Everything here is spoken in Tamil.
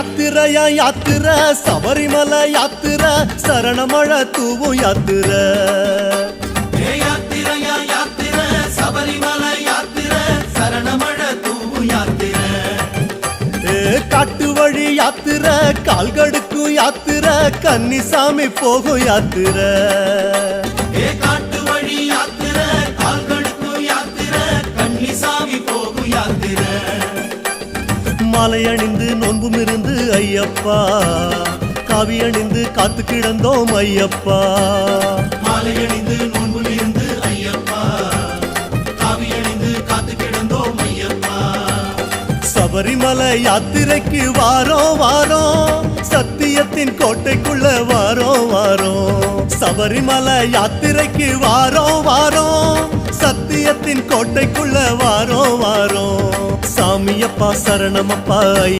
யாத்திரையா யாத்திரை சபரிமலை யாத்திரை சரணமழ தூவும் யாத்திரை யாத்திரையா யாத்திரை சபரிமலை யாத்திரை சரணமழ தூவும் யாத்திரை காட்டு வழி யாத்திரை கால்கடுக்கும் யாத்திரை கன்னிசாமி போகும் யாத்திரை காட்டு வழி யாத்திரை கால்கடுக்கும் யாத்திரை கன்னிசாமி போகும் யாத்திரை மாலை அணிந்து நோன்பும் இருந்து ஐயப்பா காவி அணிந்து காத்து கிடந்தோம் ஐயப்பா மாலை அணிந்து நோன்பும் இருந்து ஐயப்பா காவி அணிந்து காத்து கிடந்தோம் ஐயப்பா சபரிமலை யாத்திரைக்கு வாரோம் வாரோம் சத்தியத்தின் கோட்டைக்குள்ள வாரோம் வாரோம் சபரிமலை யாத்திரைக்கு வாரோம் வாரோம் சத்தியத்தின் கோட்டைக்குள்ள வாரோம் வாரோம் சாமியப்பா சரணமப்பா